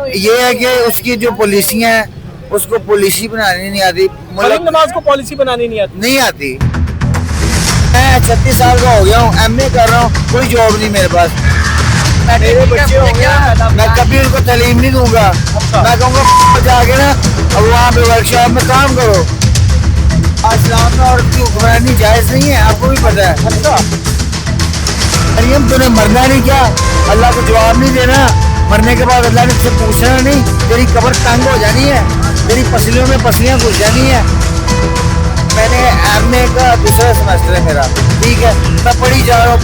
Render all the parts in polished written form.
ये है कि उसकी जो पॉलिसियां हैं उसको पॉलिसी बनानी नहीं आती। मरीम नवाज को पॉलिसी बनानी नहीं आती। मैं 36 साल का हो गया हूँ, MA कर रहा हूँ, कोई जॉब नहीं मेरे पास। मेरे बच्चे हो गया, मैं कभी उनको तालीम नहीं दूंगा। मैं कहूँगा जाके ना अब वहाँ पे वर्कशॉप में काम करो। इस्लाम में औरत की हुक्मरानी जायज नहीं है, आपको भी पता है। अच्छा मरियम तूने मरना नहीं क्या? अल्लाह को जवाब नहीं देना। मरने के बाद अल्लाह ने तुझसे पूछना नहीं, तेरी कब्र तंग हो जानी है, तेरी पसलियों में पसलियाँ घुस जानी है। मैंने MA का दूसरा सेमेस्टर है मेरा, ठीक है, मैं पढ़ी जा रहा हूँ,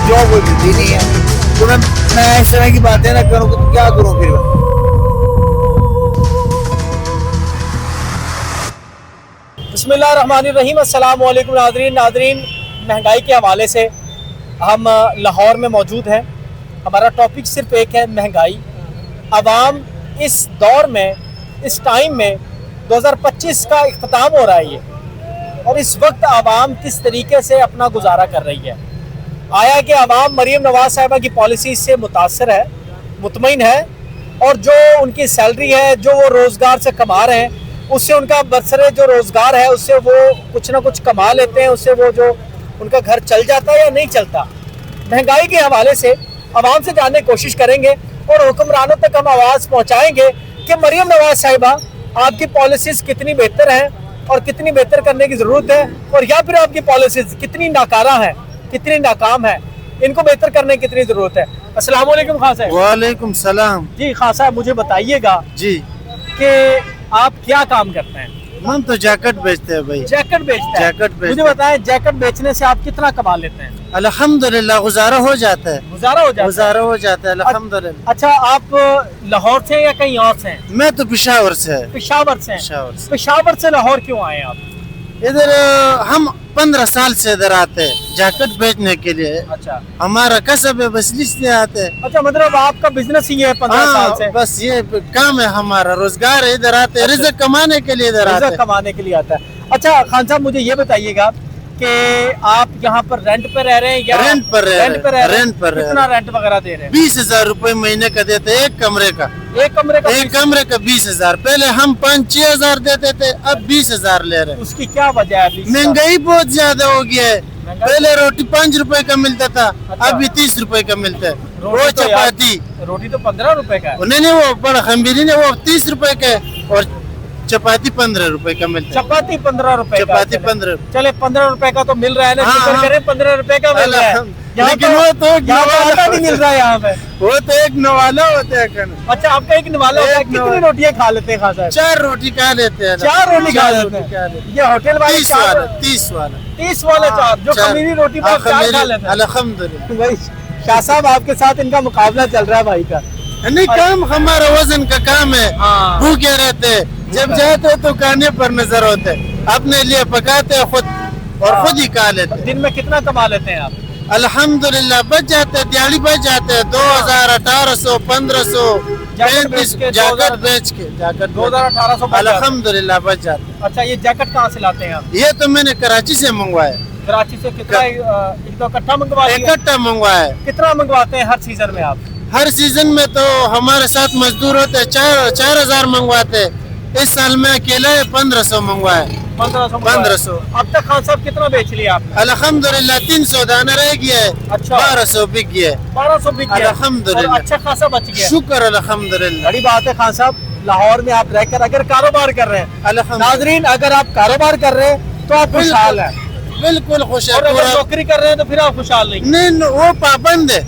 जॉब कोई मिलती नहीं है। तो मैं इस तरह की बातें ना करूँ तो क्या करूँ फिर? बिस्मिल्लाहिर्रहमानिर्रहीम। अस्सलाम वालेकुम नादरीन, महंगाई के हवाले से हम लाहौर में मौजूद हैं। हमारा टॉपिक सिर्फ एक है, महंगाई। आवाम इस दौर में, इस टाइम में 2025 का इख्तिताम हो रहा है ये, और इस वक्त आवाम किस तरीके से अपना गुजारा कर रही है। आया कि आवाम मरीम नवाज साहिबा की पॉलिसी से मुतासर है, मुतमईन है, और जो उनकी सैलरी है, जो वो रोज़गार से कमा रहे हैं, उससे उनका बरसरे जो रोज़गार है उससे वो कुछ ना कुछ कमा लेते हैं, उससे वो जो उनका घर चल जाता है या नहीं चलता। महंगाई के हवाले से आवाम से जानने की कोशिश करेंगे और हुक्मरानों तक हम आवाज़ पहुँचाएँगे कि मरीम नवाज साहिबा आपकी पॉलिसीज़ कितनी बेहतर हैं और कितनी बेहतर करने की ज़रूरत है, और या फिर आपकी पॉलिसीज़ कितनी नाकारा हैं, कितनी नाकाम है, इनको बेहतर करने की कितनी ज़रूरत है। अस्सलाम वालेकुम खान साहब। वालेकुम सलाम। जी खान साहब, मुझे बताइएगा जी कि आप क्या काम करते हैं? हम तो जैकेट बेचते हैं भाई। जैकेट बेचते हैं? जैकेट बेचते मुझे बताएं, जैकेट बेचने से आप कितना कमा लेते हैं? अल्हम्दुलिल्लाह गुजारा हो जाता है। गुजारा हो जाता है? अल्हम्दुलिल्लाह। अच्छा, आप लाहौर से या कहीं और से हैं? मैं तो पेशावर से है। पेशावर से हैं? पेशावर से लाहौर क्यों आए आप? इधर हम 15 साल से इधर आते हैं जैकेट बेचने के लिए। अच्छा, हमारा कसब है, बस इसलिए आते हैं। अच्छा, मतलब आपका बिजनेस ही है 15 साल से? बस ये काम है, हमारा रोजगार है, इधर आते हैं। अच्छा। रिज़्क़ कमाने के लिए इधर आते हैं। रिज़्क़ कमाने के लिए आता है। अच्छा खान साहब, मुझे ये बताइएगा कि आप यहाँ पर रेंट पे रह रहे हैं या रेंट पर रह रहे हैं। कितना रेंट वगैरह दे रहे हैं? 20,000 रुपए महीने का देते हैं, एक कमरे का। एक कमरे का 20,000। पहले हम 5-6 हजार देते थे, अब 20,000 ले रहे हैं। उसकी क्या वजह है? महंगाई बहुत ज्यादा हो गया है। पहले रोटी 5 रुपए का मिलता था, अभी 30 रुपए का मिलता है। वो चपाती, रोटी तो 15 रुपए का है। नहीं, वो बड़ा खमीरी ने वो 30 रुपए का है, और चपाती 15 रुपए का मिलता है। चपाती 15 रुपए? चपाती 15। चले 15 रुपए का तो मिल रहा है ना, शुक्र करें 15 रुपए का मिल रहा है। लेकिन वो तो आटा नहीं मिल रहा है यहाँ पे। वो तो एक नवाला होता है। अच्छा, आपका एक नवाला होता है? कितनी रोटियाँ खा लेते हैं खान साहब? 4 रोटी खा लेते हैं। 4 रोटी खा लेते हैं? ये होटल वाले 30 वाला 4 जो खमीरी रोटी पर 4 खा लेते हैं? अल्हम्दुलिल्लाह। भाई शाह साहब, आपके साथ इनका मुकाबला चल रहा है भाई का। नहीं, काम हमारा वजन का काम है। भूखे रहते, जब जाते तो खाने पर नजर होते, अपने लिए पकाते हैं खुद और खुद ही खा लेते। दिन में कितना कमा लेते हैं आप? अल्हम्दुलिल्लाह बच जाते हैं, दिहाड़ी बच जाते हैं। 2,000, 1,800, 1,500 जैकेट बेच के 2,000-1,800 अल्हम्दुलिल्लाह बच जाते हैं। अच्छा, ये जैकेट कहाँ से लाते हैं आप? ये तो मैंने कराची से मंगवाया। कराची से? कितना इकट्ठा मंगवाया? इकट्ठा मंगवाया। कितना मंगवाते हैं हर सीजन में आप? हर सीजन में तो हमारे साथ मजदूर होते हैं, 4,000 मंगवाते। इस साल में अकेला 1,500 मंगवाए। 1500। अब तक खान साहब कितना बेच लिया आपने? अल्हम्दुलिल्लाह 300 दाना रह गया है। अच्छा, 1200 बिक गया। 1200 बिक गया? अल्हम्दुलिल्लाह। अच्छा खासा बच गया, शुक्र अल्हम्दुलिल्लाह। बड़ी बात है खान साहब। लाहौर में आप रहकर अगर कारोबार कर रहे हैं, नाजरीन, अगर आप कारोबार कर रहे हैं तो आप खुशहाल है? बिल्कुल खुश है। और अगर नौकरी कर रहे हैं तो फिर आप खुशहाल नहीं? नहीं, वो पाबंद है।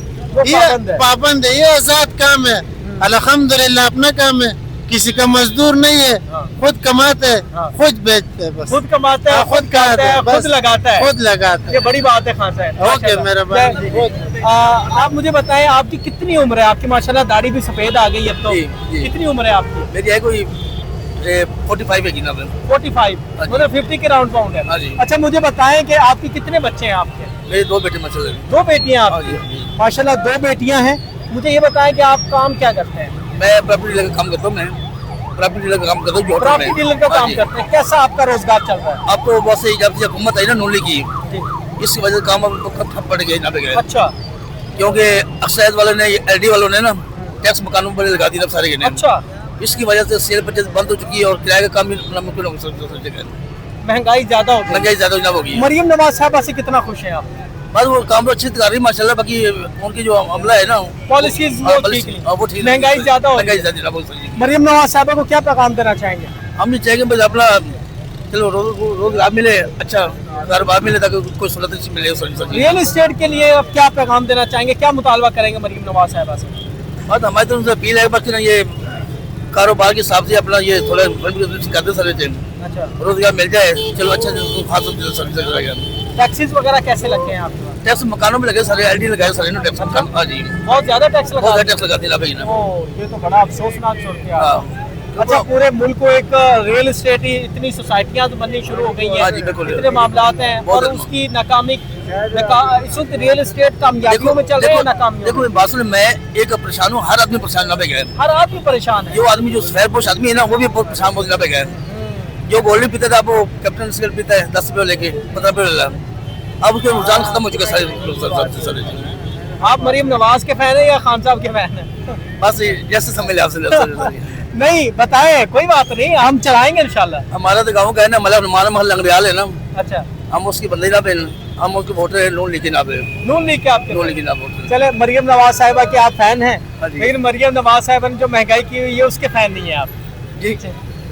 पाबंद है, ये आजाद काम है। अल्हम्दुलिल्लाह अपना काम है, किसी का मजदूर नहीं है। खुद कमाते हैं, खुद बेचते हैं, बस खुद कमाते हैं, खुद खाते हैं, खुद लगाता है। खुद लगाता है। ये बड़ी बात है खान साहब। ओके मेरा भाई। आप मुझे बताएं, आपकी कितनी उम्र है? आपकी माशाल्लाह दाढ़ी भी सफेद आ गई अब तो। कितनी उम्र है आपकी? मेरी है कोई 45 है गिना। 45 मतलब 50 के राउंड पाउंड है। अच्छा, मुझे बताएं कि आपके कितने बच्चे हैं आपके? मेरी 2 बेटे मसले। 2 बेटियां आपकी? माशाल्लाह 2 बेटियां हैं। मुझे ये बताएं कि आप काम क्या करते हैं? मैं प्रॉपर्टी डीलर का काम करता हूँ। मैं प्रॉपर्टी डीलर का काम करता हूँ। प्रॉपर्टी डीलर का काम करते हैं? कैसा आपका रोजगार चल रहा है? अब तो बहुत सही, जब से हुकूमत आई ना नूली की, इसकी वजह से काम अब तो ठप पड़ गया यहाँ पे। अच्छा, क्योंकि अक्सर वालों ने, LD वालों ने ना टैक्स मकानों पर लगा दी ना सारे गिने। अच्छा, इसकी वजह से सेल परचेज बंद हो चुकी है और किराए का काम भी नामुमकिन हो गया। महंगाई ज्यादा हो गई। महंगाई ज्यादा हो गई है। मरियम नवाज साहबा से कितना खुश हैं आप? बस वो काम तो अच्छी कर रही है माशाल्लाह, बाकी उनकी जो अमला है ना पॉलिसीज वो ठीक, महंगाई ज्यादा हो महंगाई गई। ज्यादा बहुत सही है। मरियम नवाज साहबा को क्या पैगाम देना चाहेंगे? हम ये चाहेंगे बस अपना चलो रोजगार मिले, अच्छा कारोबार मिले ताकि कोई सहूलत मिले। रियल एस्टेट के लिए आप क्या पैगाम देना चाहेंगे, क्या मुतालबा करेंगे मरियम नवाज साहबा से? बस हमारी तो उनसे अपील है बस ना ये कारोबार के हिसाब से अपना ये थोड़ा करते सारे अच्छा, रोजगार मिल जाए, चलो अच्छा सर्विस। टैक्सेस वगैरह कैसे लगते हैं आपके पास? टैक्स मकानों में लगे सारे, एलडी लगाए सारे ना टैक्स मकान। हाँ जी, बहुत ज्यादा टैक्स लगा बहुत टैक्स लगाते हैं भाई ना। ओह, ये तो बड़ा अफसोसनाक छोड़ के आ। हाँ। अच्छा, पूरे मुल्क को एक रियल एस्टेट ही इतनी सोसाइटियां तो बननी शुरू हो गई हाँ जी, बिल्कुल। हैं, इतने मामलात हैं और उसकी नाकामी इस वक्त रियल एस्टेट कामयाबियों में चल रहे हैं, नाकामी। देखो बात सुन, मैं एक परेशान हूँ, हर आदमी परेशान ना पे गए। हर आदमी परेशान है। जो आदमी जो सफेद पोश आदमी है ना वो भी परेशान बहुत पे गए। जो गोल्ड पीता था वो कैप्टन स्केल पीता है 10 रुपये लेके 15 रुपये ले। अब उसके रुझान खत्म हो चुका है सारे। आप मरियम नवाज के फैन है या खान साहब के फैन है? बस जैसे समझ लिया आपसे। नहीं बताएं, कोई बात नहीं, हम चलाएंगे इंशाल्लाह। हमारा तो गाँव का है ना, मतलब हमारा महल लंगड़ियाल है ना। अच्छा, हम उसकी बंदे ना पे, हम उसके वोटर है, लोन लेके ना पे, नून लीग के आपके लोन लेके ना वोटर। चले, मरियम नवाज साहिबा के आप फैन हैं, हाँ जी। लेकिन मरियम नवाज साहिबा ने जो महंगाई की हुई है उसके फैन नहीं है आप जी।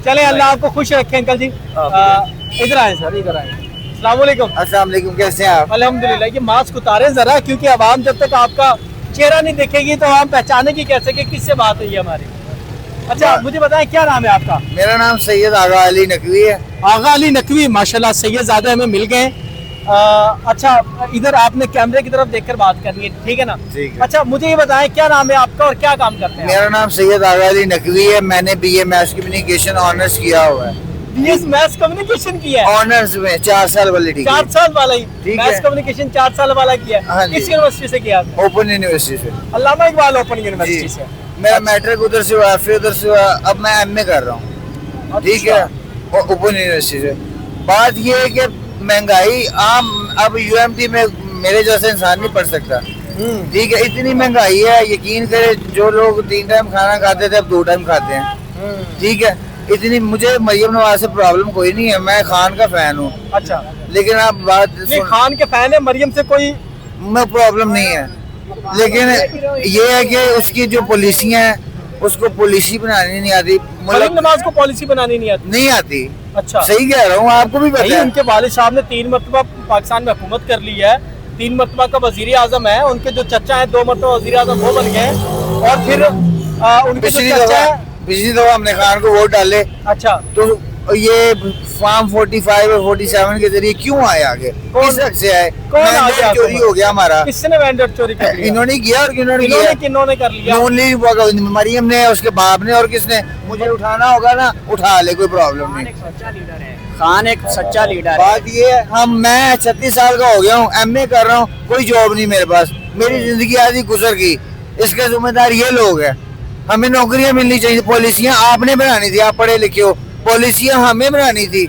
चले, अल्लाह आपको खुश रखे अंकल जी। इधर आए सर, इधर आए। अस्सलाम वालेकुम। अस्सलाम वालेकुम, कैसे हैं आप? अल्हम्दुलिल्लाह। ये मास्क उतारे जरा, क्योंकि आवाम जब तक आपका चेहरा नहीं देखेगी तो हम पहचानेंगे कैसे कि किससे बात हुई है हमारी। अच्छा, मुझे बताएं क्या नाम है आपका? मेरा नाम सैयद आगा अली नकवी है। आगा अली नकवी, माशाल्लाह सैयद ज़्यादा हमें मिल गए। अच्छा, इधर आपने कैमरे की तरफ देखकर बात करनी है, ठीक है ना? ठीक है। अच्छा, मुझे ये बताएं क्या नाम है आपका और क्या काम करते हैं? मेरा नाम सैयद आगा अली नकवी है। मैंने बीए मैथ्स कम्युनिकेशन ऑनर्स किया हुआ है। बीएस मैथ्स कम्युनिकेशन किया है? ऑनर्स में 4 साल वाली डिग्री। 4 साल वाला ही ठीक मैथ्स है। कम्युनिकेशन 4 साल वाला किया हाँ है? जी। किस यूनिवर्सिटी से किया आपने? ओपन यूनिवर्सिटी से। अल्लामा इकबाल ओपन यूनिवर्सिटी जी। से। मेरा मैट्रिक उधर से हुआ, फिर उधर से हुआ, अब मैं एमए कर रहा हूँ। ठीक है, और ओपन यूनिवर्सिटी से। बात ये है कि महंगाई आम, अब यूएमटी में मेरे जैसे इंसान नहीं पढ़ सकता। ठीक है, इतनी महंगाई है, यकीन करे जो लोग 3 टाइम खाना खाते थे अब 2 टाइम खाते हैं। ठीक है, इतनी मुझे मरियम नवाज से प्रॉब्लम कोई नहीं है, मैं खान का फैन हूँ। अच्छा, लेकिन आप बात नहीं, खान के फैन है, मरियम से कोई में प्रॉब्लम नहीं है, लेकिन ये है कि उसकी जो पॉलिसियाँ हैं उसको पॉलिसी बनानी नहीं आती। मरियम नवाज को पॉलिसी बनानी नहीं आती? नहीं आती। अच्छा, सही कह रहा हूँ, आपको भी पता नहीं, है। उनके वालिद साहब ने 3 मरतबा पाकिस्तान में हुकूमत कर ली है, 3 मरतबा का वजीर आजम है। उनके जो चचा है 2 मरतबा वजीर आजम वो बन गए, और फिर उनके जो चचा है, पिछली दफा हमने खान को वोट डाले। अच्छा, तो ये फॉर्म 45 और 47 के जरिए क्यों आए आगे? किस हक से आए? कौन आ मैंडेट गया? चोरी हो गया हमारा। किसने मैंडेट चोरी कर लिया? इन्होंने किया और किन्होंने किया? किन्होंने कर लिया? नून लीग, मरियम ने, उसके बाप ने, और किसने? मुझे उठाना होगा ना, उठा ले, कोई प्रॉब्लम नहीं। खान एक सच्चा लीडर है। बात ये है, मैं 36 साल का हो गया हूँ, एमए कर रहा हूँ, कोई जॉब नहीं मेरे पास, मेरी जिंदगी आधी गुजर गई। इसके जिम्मेदार ये लोग हैं। हमें नौकरियां मिलनी चाहिए, पॉलिसियां आपने बनानी थी, आप पढ़े लिखे हो, पॉलिसियां हमें बनानी थी।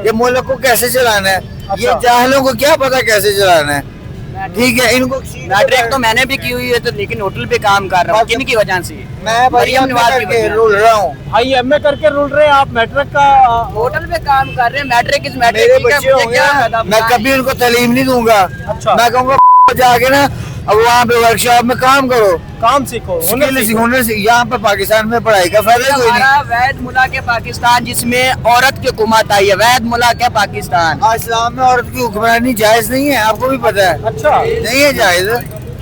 ये मुल्क को कैसे चलाना है, ये जाहलों को क्या पता कैसे चलाना है। ठीक है, इनको मैट्रिक तो मैंने भी की हुई है, तो लेकिन होटल पे काम कर रहा हूँ, किन की वजह से? मैं मरियम नवाज के रूल रहा हूँ। भाई एमए करके रुल रहे हैं आप, मैट्रिक का होटल पे काम कर रहे हैं, मैट्रिक इस मैट्रिक मेरे ठीक है, बच्चे मुझे होंगे क्या ना, फायदा? मैं कभी उनको तालीम नहीं दूंगा। अच्छा। मैं कहूँगा जाके ना अब वहाँ पे वर्कशॉप में काम करो, काम सीखो, हुनर से। यहाँ पे पाकिस्तान में पढ़ाई का फायदा कोई नहीं। हमारा वैद मुल्क है पाकिस्तान, जिसमें औरत की हुकूमत आई है, वैद मुल्क है पाकिस्तान। इस्लाम में औरत की हुक्मरानी जायज नहीं है, आपको भी पता है। अच्छा, नहीं है जायज।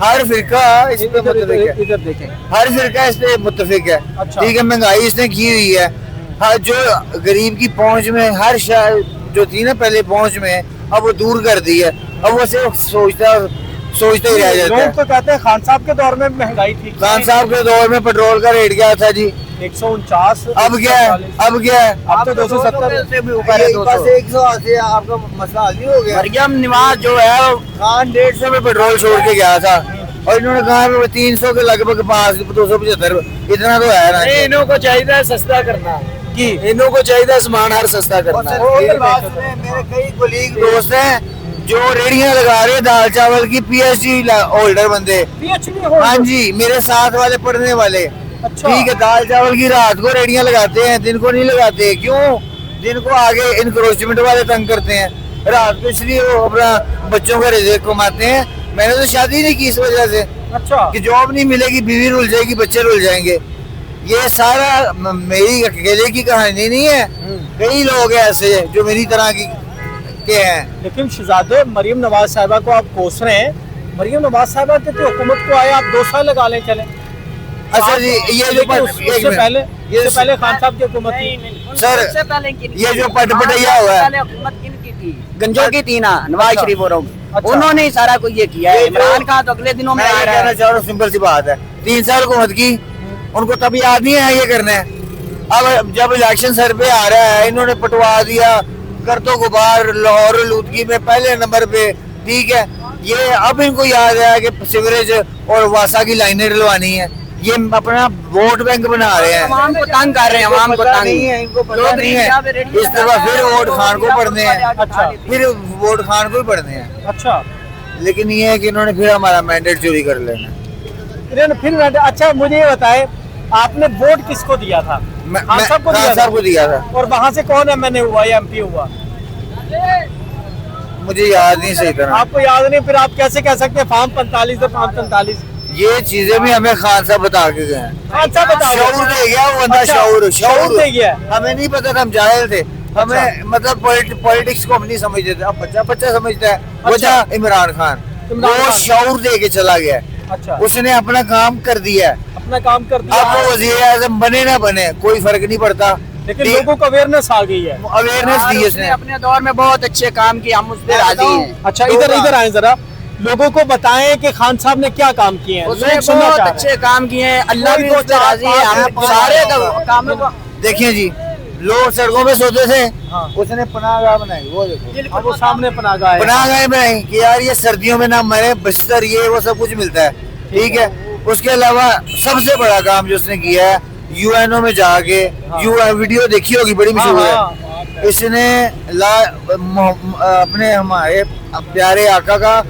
हर फिरका इस पे मुत्तफिक है, इधर देखें। हर फिरका इस पे मुत्तफिक है। अच्छा। ठीक है, महंगाई इसने की हुई है। हर जो गरीब की पहुंच में, हर शय जो थी ना पहले पहुंच में, अब वो दूर कर दी है। अब वो सिर्फ सोचते ही रह जाता है। लोग तो कहते हैं खान साहब के दौर में महंगाई थी। खान साहब के दौर में पेट्रोल का रेट क्या था जी? 149। अब क्या है? अब क्या है? अब तो 270 से भी ऊपर है, 200। 180 आपका मसला हल नहीं हो गया। मरियम नवाज जो है वो खान 150 में पेट्रोल छोड़ के गया था, और इन्होंने कहा 300 के लगभग 275 इतना तो है ना। इन्हों को चाहिए सस्ता करना, कि इन्हों को चाहिए सामान हर सस्ता करना। मेरे कई कोलीग दोस्त हैं जो रेडियां लगा रहे हैं दाल चावल की, पीएचडी होल्डर बंदे। PhD हो। हाँ जी, मेरे साथ वाले पढ़ने वाले अच्छा। ठीक है, दाल चावल की रात को रेडियां लगाते हैं, दिन को नहीं लगाते। क्यों? दिन को आगे इनक्रोचमेंट वाले तंग करते हैं, रात को इसलिए वो अपना बच्चों का रिज़्क कमाते हैं। मैंने तो शादी नहीं की इस वजह से अच्छा। कि जॉब नहीं मिलेगी, बीवी रुल जाएगी, बच्चे रुल जाएंगे। ये सारा मेरी अकेले की कहानी नहीं है, कई लोग हैं ऐसे जो मेरी तरह के हैं। लेकिन शहजादे, मरियम नवाज साहिबा को आप कोस रहे हैं। मरियम नवाज साहिबा की तो हुकूमत को आए आप 2 साल लगा लें चले। अच्छा जी, ये जो उससे पहले खान साहब की हुकूमत थी सर, उससे पहले किनकी ये जो थी? पटपटैया हुआ है, पहले हुकूमत किनकी थी? गंजो की थी ना, नवाज अच्छा। शरीफ और अच्छा। उन्होंने ही सारा कुछ ये किया है। ये जो- इमरान खान तो अगले दिनों में मैं आ ये रहा कहना है। चाह रहा हूँ, सिंपल सी बात है, 3 साल हुकूमत की, उनको तब याद नहीं है ये करना है। अब जब इलेक्शन सर पे आ रहा है, इन्होंने पटवा दिया गर्दो गुबार लाहौर लूदगी में पहले नंबर पे, ठीक है। ये अब इनको याद है कि सिवरेज और वासा की लाइनें डलवानी है, ये अपना वोट बैंक बना रहे हैं। आवाम को तंग कर रहे हैं, आवाम को पता तंग नहीं है, इनको पता लोग नहीं है। रिक्शा पे रेडी इस दफा फिर वोट खान को पड़ने हैं, अच्छा। फिर वोट खान को ही पड़ने हैं। अच्छा। लेकिन ये है कि इन्होंने फिर हमारा मैंडेट चोरी कर लेना है। इन्होंने फिर अच्छा, मुझे ये बताए, आपने वोट किसको दिया था? खान साहब को खान दिया साहब था। को दिया था। और वहाँ से कौन एमएनए हुआ या एमपी हुआ? मुझे याद नहीं सही तरह। आपको याद नहीं, फिर आप कैसे कह सकते हैं फार्म 45 है, फार्म 45? ये चीजें भी हमें खान साहब बता के गए हैं। खान साहब बता रहे हैं। शऊर दे गया वो बंदा, अच्छा, शऊर शऊर दे गया। हमें नहीं पता था, हम जाहिल थे। हमें मतलब पॉलिटिक्स को हम नहीं समझते थे। अब बच्चा बच्चा समझता है। अच्छा। वजह इमरान खान, इमरान वो खान। शऊर दे के चला गया है। अच्छा। उसने अपना काम कर दिया है। अपना काम कर दिया। अब वो वजीर आजम बने ना बने कोई फर्क नहीं पड़ता, लेकिन लोगों को अवेयरनेस आ गई है। अवेयरनेस दी उसने उसने। अपने दौर में बहुत अच्छे काम किए, हम उस पर राजी हैं। अच्छा, दो इधर बार। इधर आए जरा, लोगों को बताएं कि खान साहब ने क्या काम किए हैं। उसने लोग सुनना बहुत चाह रहे हैं। अच्छे काम किए हैं, अल्लाह कोई भी दो उस पर चार राजी है। हम पाँच सारे पाँच कामों को देखिए जी, लोग सड़कों पे सोते थे, हाँ। उसने पनाहगाह बनाई। वो देखो अब वो सामने पनाहगाह है। पनाहगाह बनाई कि यार ये सर्दियों में ना मरे, बिस्तर ये वो सब कुछ मिलता है, ठीक है। उसके अलावा सबसे बड़ा काम जो उसने किया है, यूएनओ में जाके, वीडियो देखी होगी, बड़ी मशहूर है। इसने अपने हमारे प्यारे आका का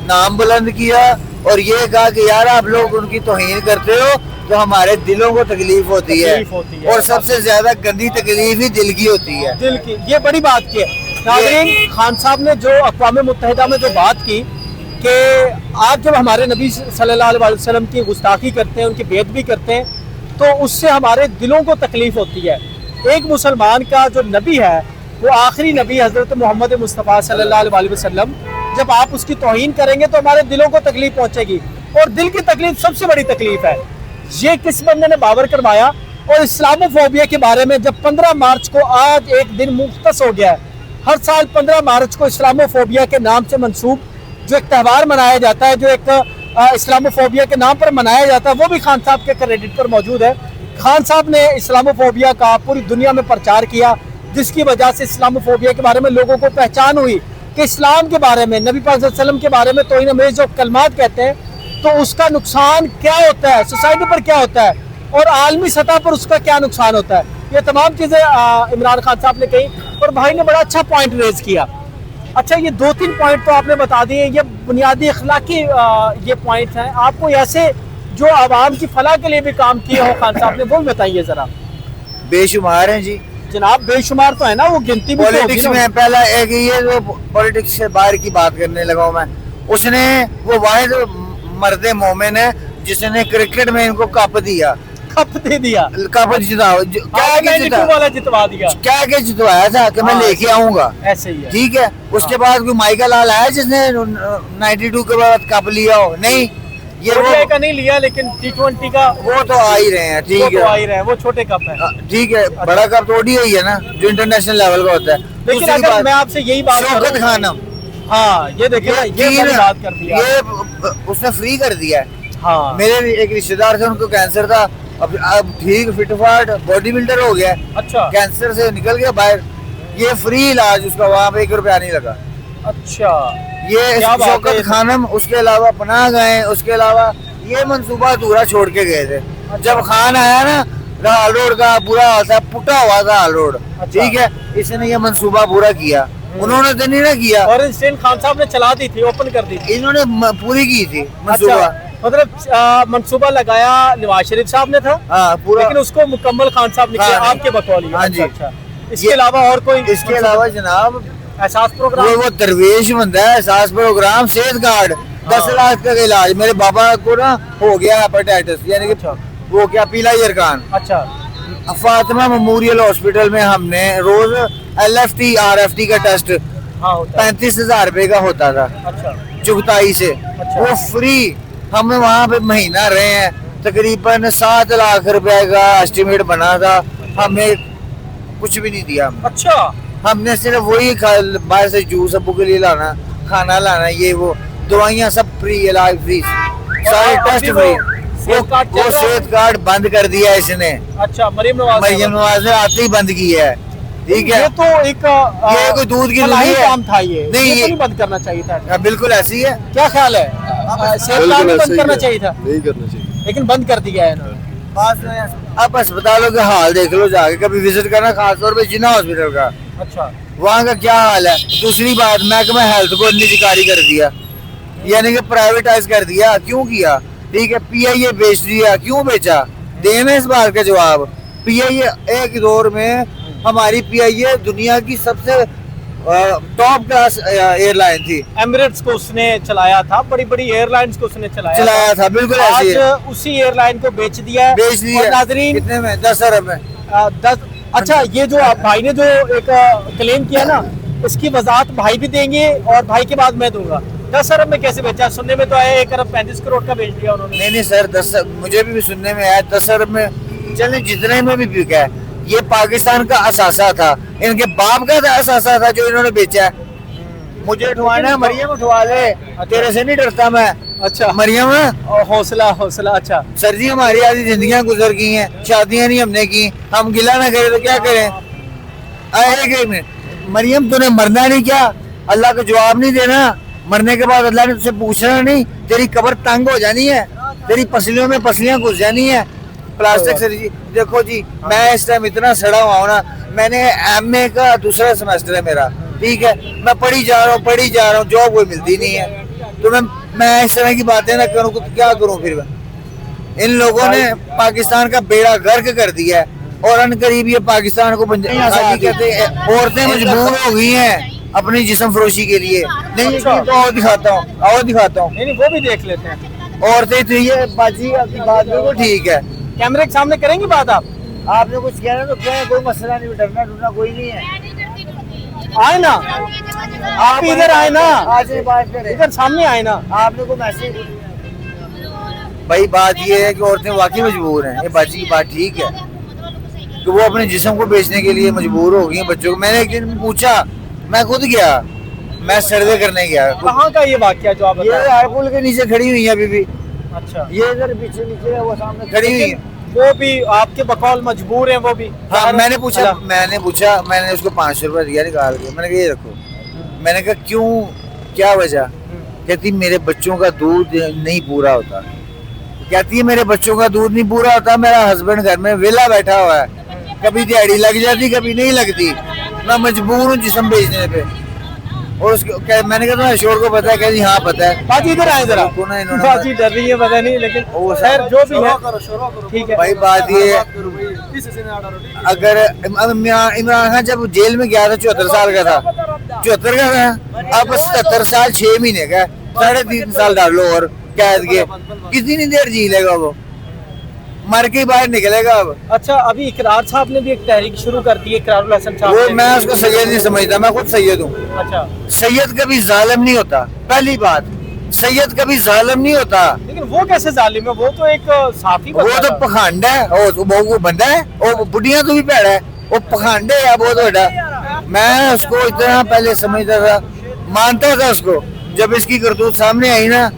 नाम बुलंद किया और ये कहा कि यार आप लोग उनकी तौहीन करते हो तो हमारे दिलों को तकलीफ होती है, तकलीफ होती है। और सबसे ज्यादा गंदी तकलीफ ही दिल की होती है। दिल की, ये बड़ी बात की है। नाज़रीन, खान साहब ने जो अक़वाम मुत्तहिदा में जो बात की कि आप जब हमारे नबी सल्लल्लाहु अलैहि वसल्लम की गुस्ताखी करते हैं, उनकी बेइज्जती करते हैं, तो उससे हमारे दिलों को तकलीफ होती है। एक मुसलमान का जो नबी है, वो आखिरी नबी हज़रत मोहम्मद मुस्तफ़ा सल्लल्लाहु अलैहि वसल्लम, जब आप उसकी तौहीन करेंगे तो हमारे दिलों को तकलीफ पहुंचेगी, और दिल की तकलीफ सबसे बड़ी तकलीफ है। ये किस बंदे ने बावर करवाया? और इस्लामोफोबिया के बारे में जब 15 मार्च को आज एक दिन मुख्तस हो गया है, हर साल 15 मार्च को इस्लामोफोबिया के नाम से मंसूब जो एक त्यौहार मनाया जाता है, जो एक इस्लामोफोबिया के नाम पर मनाया जाता है, वो भी खान साहब के क्रेडिट पर मौजूद है। खान साहब ने इस्लामोफोबिया का पूरी दुनिया में प्रचार किया, जिसकी वजह से इस्लामोफोबिया के बारे में लोगों को पहचान हुई कि इस्लाम के बारे में, नबी पाक सल्लल्लाहु अलैहि वसल्लम के बारे में तौहीन अमेज़ जो कलमात कहते हैं, तो उसका नुकसान क्या होता है, सोसाइटी पर क्या होता है, और आलमी सतह पर उसका क्या नुकसान होता है। ये तमाम चीज़ें इमरान खान साहब ने कही, और भाई ने बड़ा अच्छा पॉइंट रेज किया। अच्छा, ये 2-3 पॉइंट तो आपने बता दिए, ये बुनियादी अखलाकी ये पॉइंट हैं। आपको ऐसे जो आवाम की फलाह के लिए भी काम किए हो खान साहब ने, वो भी बताइए ज़रा। बेशुमार हैं जी, जनाब बेशुमार तो है ना, वो गिनती भी तो होगी पॉलिटिक्स ना। में। पहला एक ये जो पॉलिटिक्स से बाहर की बात करने लगा हूं मैं, उसने वो वाहिद मर्द मोमिन है जिसने क्रिकेट में इनको कप दिया, कप दे दिया, कप जिता, क्या के जिता, वाला जितवा दिया, क्या के जितवाया था कि मैं हाँ, लेके आऊंगा, ऐसे ही है। ठीक है। उसके बाद कोई माइकल लाल आया जिसने 92 के बाद कप लिया हो? नहीं, ये ODI वो का नहीं लिया, लेकिन T20 का वो तो आ ही रहे हैं, वो ठीक तो आ है, ही रहे हैं, वो छोटे कप है। ठीक है। बड़ा कप तो ODI है ना, जो इंटरनेशनल लेवल का होता है। लेकिन दूसरी अगर बात, मैं आपसे यही बात शौकत करूं, खानम, हाँ ये देखिए ना, ये बड़ी बात कर दिया। ये उसने फ्री कर दिया है। हाँ, मेरे एक रिश्तेदार थे, उनको कैंसर था, अब ठीक फिटफाट बॉडी बिल्डर हो गया, अच्छा कैंसर से निकल गया बाहर। ये फ्री इलाज उसका, वहाँ पे 1 रुपया नहीं लगा। अच्छा, ये क्या बात है। शौकत खानम, उसके अलावा पनाह गए, उसके अलावा ये मंसूबा अधूरा छोड़ के गए थे। जब खान आया ना, हाल रोड का पूरा हाल था, पुटा हुआ था हाल रोड, अच्छा। ठीक है। इसने ये मंसूबा पूरा किया, उन्होंने तो नहीं ना किया, और इंस्टेंट खान साहब ने चला दी थी, ओपन कर दी थी। इन्होंने पूरी की थी मंसूबा। अच्छा, मतलब मंसूबा लगाया नवाज शरीफ साहब ने था, हाँ पूरा। लेकिन उसको मुकम्मल खान साहब ने किया हाँ, आपके बकौल। हाँ जी। अच्छा, इसके अलावा और कोई इसके अलावा जनाब एहसास प्रोग्राम? वो दरवेश बंदा है, एहसास प्रोग्राम, सेहत कार्ड, 10 लाख का इलाज। मेरे बाबा को ना हो गया हेपेटाइटिस, यानी कि वो क्या पीला यरकान। अच्छा, फातिमा मेमोरियल हॉस्पिटल में हमने रोज LFT RFT का टेस्ट हाँ होता है। 35,000 रुपए का होता था अच्छा, चुगताई से, अच्छा। वो फ्री। हम वहाँ पे महीना रहे हैं, तकरीबन 7 लाख रुपए का एस्टिमेट बना था, हमें कुछ भी नहीं दिया। अच्छा, हमने सिर्फ वही बाहर से जूस अबू के लिए लाना, खाना लाना, ये वो दवाइयाँ सब फ्री, इलाज फ्री, सारे टेस्ट फ्री। सेहत कार्ड चल वो रहा है? सेहत कार्ड बंद कर दिया इसने, अच्छा, मरीम नवाज मरियम नवाज ने आते ही बंद किया है। ठीक है, ये तो एक ये कोई दूध की फलाही दुनिया है। काम था ये नहीं, ये तो ये- नहीं बंद करना चाहिए था। बिल्कुल ऐसी है। क्या ख्याल है? सेहत कार्ड भी बंद करना चाहिए था, नहीं करना चाहिए। लेकिन बंद कर दिया है इन्होंने। आप अस्पतालों का हाल देख लो जाके, कभी विजिट करना, खासतौर पे जिन्ना हॉस्पिटल का, अच्छा, वहाँ का क्या हाल है। दूसरी बात, महकमा हेल्थ को निजीकारी कर दिया, यानी कि प्राइवेटाइज कर दिया। क्यों किया? ठीक है, PIA बेच दिया, क्यों बेचा? देना इस बात का जवाब। PIA एक दौर में हमारी PIA दुनिया की सबसे टॉप क्लास एयरलाइन थी, एमिरेट्स को उसने चलाया था, बड़ी बड़ी एयरलाइंस को उसने चलाया था, बिल्कुल ऐसी है। आज उसी एयरलाइन को बेच दिया है। बेच दिया। और नाजरीन, कितने में? 10 अरब में। 10। अच्छा, ये जो आप भाई ने जो एक क्लेम किया ना, उसकी वजाहत भाई भी देंगे और भाई के बाद मैं दूंगा। 10 अरब में कैसे बेचा? सुनने में तो आया 1 अरब 35 करोड़ का बेच दिया उन्होंने। नहीं सर, 10 मुझे भी सुनने में आया 10 अरब में, चले जितने में भी बिका है। ये पाकिस्तान का असासा था, इनके बाप का था असासा था जो इन्होंने बेचा है। मुझे उठवाना है, मरियम उठवा ले, तेरे से नहीं डरता मैं। अच्छा, मरियम, और हौसला हौसला। अच्छा, सर जी हमारी आधी जिंदगियां गुजर गई हैं, शादियां नहीं हमने की, हम गिला ना करें तो क्या करें? आए एक मिनट, मरियम तूने मरना नहीं क्या? अल्लाह को जवाब नहीं देना, मरने के बाद अल्लाह ने तुझसे पूछना नहीं, तेरी कब्र तंग हो जानी है, तेरी पसलियों में पसलियां घुस जानी है। प्लास्टिक सर जी, देखो जी, मैं इस टाइम इतना सड़ा हुआ हूं ना, मैंने MA का दूसरा सेमेस्टर है मेरा, ठीक है, मैं पढ़ी जा रहा हूँ, जॉब कोई मिलती नहीं है। तो मैं इस तरह की बातें ना करूँ तो क्या करूँ फिर मैं? इन लोगों ने पाकिस्तान का बेड़ा गर्क कर दिया है, और अनकरीब ये पाकिस्तान को आजादी कहते हैं। औरतें मजबूर हो गई हैं अपनी जिस्म फरोशी के लिए। नहीं तो और दिखाता हूँ, नहीं नहीं, वो भी देख लेते हैं। औरतें तो ये बाजी, आपकी बात बिल्कुल ठीक है। कैमरे के सामने करेंगी बात आप? आपने कुछ कहना तो क्या है, कोई मसला नहीं, डरना डरना कोई नहीं है। आए ना, आप इधर आए ना, आज ये बात करें, इधर सामने आए ना। आपने को मैसेज। भाई बात ये है कि औरतें वाकई मजबूर हैं, ये बाजी की बात ठीक है कि वो अपने जिस्म को बेचने के लिए मजबूर हो गई हैं बच्चों को। मैंने एक दिन पूछा, मैं खुद गया, मैं सर्वे करने गया। कहाँ का ये वाकया जो आप ये बता? यार पुल के नीचे खड़ी हुई है अभी भी, अच्छा, ये इधर पीछे नीचे है, वो सामने खड़ी हुई है। वो भी आपके बकौल मजबूर हैं वो भी? हाँ, मैंने पूछा, मैंने उसको 500 रुपया दिया निकाल के, मैंने कहा ये रखो। मैंने कहा क्यों, क्या वजह? कहती मेरे बच्चों का दूध नहीं पूरा होता। कहती है मेरे बच्चों का दूध नहीं पूरा होता, मेरा हस्बैंड घर में वेला बैठा हुआ है, कभी दिहाड़ी लग जाती कभी नहीं लगती, मैं मजबूर हूँ जिस्म बेचने पे। और उसको मैंने कहा तुम्हारे शोर को पता है? कहती हाँ पता है। बाजी इधर आए जरा, रुको ना, इन्होंने बाजी डर रही है पता नहीं, लेकिन वो खैर जो भी है ठीक है भाई बात ये है, अगर इमरान खान जब जेल में गया था 74 साल का था, 74 का था, अब 77 साल 6 महीने का, 3.5 साल डाल लो और कैद के, कितनी देर जी लेगा वो? मर के बाहर निकलेगा अब। अच्छा, अभी इकरार साहब ने भी एक तहरीक शुरू कर दी है, इकरारुल हसन साहब वो ने। मैं उसको सैयद नहीं समझता, मैं खुद सैयद हूँ। अच्छा, सैयद कभी जालिम नहीं होता, पहली बात, सैयद कभी जालिम नहीं होता। लेकिन वो कैसे जालिम है? वो तो एक साफी वो बंदा तो था। पखंड है, वो बंदा है, वो बुढ़िया तो भी भैड़ा है, वो पखंड है बहुत बड़ा। मैं उसको इतना पहले समझता था, मानता था उसको, जब इसकी करतूत सामने आई ना,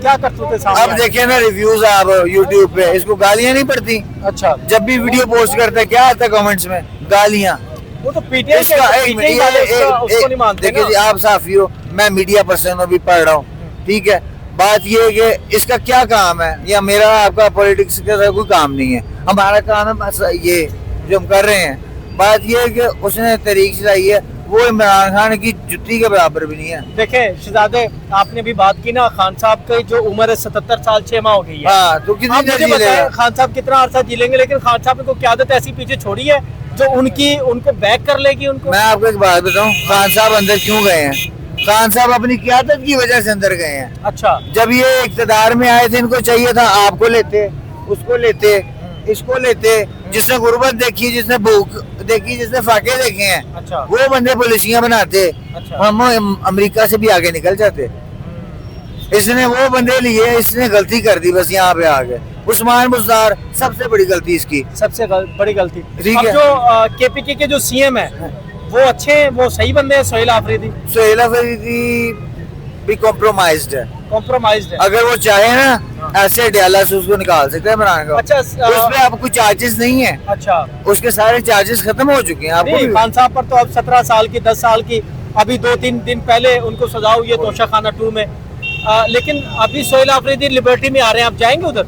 क्या करते थे सामने? अब देखे ना रिव्यूज आप यूट्यूब पे, इसको गालियां नहीं पड़ती। अच्छा, जब भी वीडियो पोस्ट करता है क्या आता है कमेंट्स में? गालियां। वो तो पीटीआई इसका एक वाले उसको नहीं मानते देखिए ना। जी, आप साफी हो, मैं मीडिया पर्सन हूँ, भी पढ़ रहा हूँ, ठीक है। बात ये है कि इसका क्या काम है, या मेरा आपका पॉलिटिक्स का कोई काम नहीं है, हमारा काम है बस ये जो हम कर रहे हैं। बात ये है कि उसने तरीक चलाई है, वो इमरान खान की जुत्ती के बराबर भी नहीं है। देखें शहजादे, आपने भी बात की ना, खान साहब की जो उम्र है 77 साल 6 माह हो गई है। हाँ, तो कितनी आप मुझे देर जी बताएं लेगा? खान साहब कितना अरसा जी लेंगे, लेकिन खान साहब ने कोई क्यादत ऐसी पीछे छोड़ी है जो उनको बैक कर लेगी उनको? मैं आपको एक बात बताऊं, खान साहब अंदर क्यों गए हैं? खान साहब अपनी क्यादत की वजह से अंदर गए हैं। अच्छा, जब ये इक़्तिदार में आए थे, इनको चाहिए था आपको लेते, उसको लेते, इसको लेते, जिसने गुर्बत देखी, जिसने भूख देखी, जिसने फाके देखे हैं, अच्छा, वो बंदे पॉलिसियां बनाते, अच्छा। हम अमेरिका से भी आगे निकल जाते। इसने वो बंदे लिए, इसने गलती कर दी बस यहाँ पे आके। उस्मान बुज़दार सबसे बड़ी गलती इसकी। सबसे बड़ी गलती। ठीक अब है। जो केपीके के जो सीएम है वो अच्छे हैं, वो सही बंदे हैं, सोहेल आफरीदी सोहेल आफरीदी भी कॉम्प्रोमाइज्ड है। कॉम्प्रोमाइज्ड है। अगर वो चाहे ना ऐसे डाला से उसको निकाल सकते हैं इमरान को। अच्छा, उसमें अब कोई चार्जेस नहीं है, अच्छा, उसके सारे चार्जेस खत्म हो चुके हैं। आपको नहीं, भी- खान साहब पर तो अब 17 साल की, 10 साल की, अभी 2-3 दिन पहले उनको सजा हुई है तोशा खाना 2 में। लेकिन अभी सोहेल आफरीदी लिबर्टी में आ रहे हैं, आप जाएंगे उधर?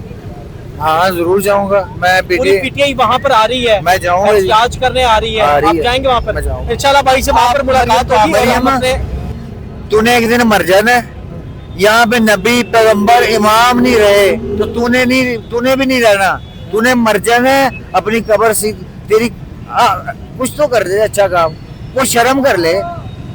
हाँ जरूर जाऊंगा मैं। पूरी पीटीआई वहाँ पर आ रही है, मैं जाऊंगा। एहतजाज करने आ रही है, आ रही आप है। जाएंगे वहाँ पर? मैं जाऊंगा। इंशाल्लाह भाई से वहाँ पर मुलाकात होगी। और मरियम, हम अपने तूने एक दिन मर जाना है। यहाँ पे नबी पैगंबर इमाम नहीं रहे तो तूने भी नहीं रहना। तूने मर जाना है, अपनी कब्र से तेरी कुछ तो कर दे अच्छा काम, वो शर्म कर ले।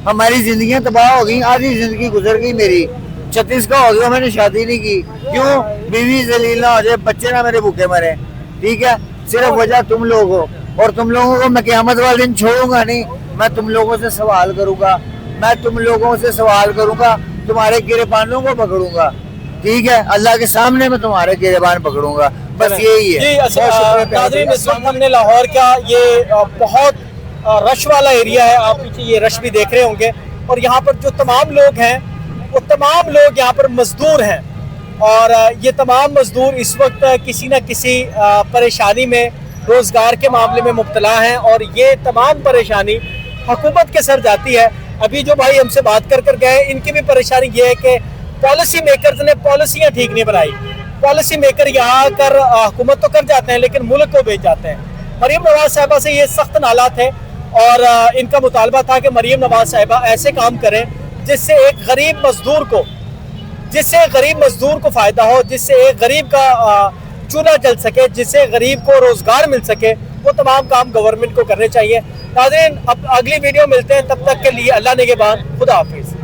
हमारी जिंदगियां तबाह हो गई, आधी जिंदगी गुजर गई मेरी। 36 का हो गया, मैंने शादी नहीं की। क्यों? बीवी जलील ना हो जाए, बच्चे ना मेरे भूखे मरे। ठीक है, सिर्फ वजह तुम लोग हो। और तुम लोगों को मैं क़यामत वाले दिन छोड़ूंगा नहीं। मैं तुम लोगों से सवाल करूंगा, तुम्हारे गिरेबानों को पकड़ूंगा। ठीक है, अल्लाह के सामने मैं तुम्हारे गिरेबान पकड़ूंगा। बस यही है। जी, बहुत शुक्रिया प्यारे नाज़रीन, भाई। इस वक्त हमने लाहौर का ये बहुत रश वाला एरिया है, आप पीछे ये रश भी देख रहे होंगे। और यहाँ पर जो तमाम लोग हैं, वो तमाम लोग यहाँ पर मजदूर हैं। और ये तमाम मजदूर इस वक्त किसी न किसी परेशानी में, रोज़गार के मामले में मुब्तला हैं। और ये तमाम परेशानी हुकूमत के सर जाती है। अभी जो भाई हमसे बात कर गए, इनकी भी परेशानी ये है कि पॉलिसी मेकर्स ने पॉलिसियाँ ठीक नहीं बनाई। पॉलिसी मेकर यहाँ आकर हुकूमत तो कर जाते हैं, लेकिन मुल्क को बेच जाते हैं। मरीम नवाज साहिबा से ये सख्त नालात है और इनका मुतालबा था कि मरीम नवाज साहिबा ऐसे काम करें जिससे एक गरीब मजदूर को फ़ायदा हो, जिससे एक गरीब का चूल्हा जल सके, जिससे गरीब को रोज़गार मिल सके। वो तमाम काम गवर्नमेंट को करने चाहिए। नाज़रीन, अब अगली वीडियो मिलते हैं, तब तक के लिए अल्लाह निगहबान, खुदा हाफिज़।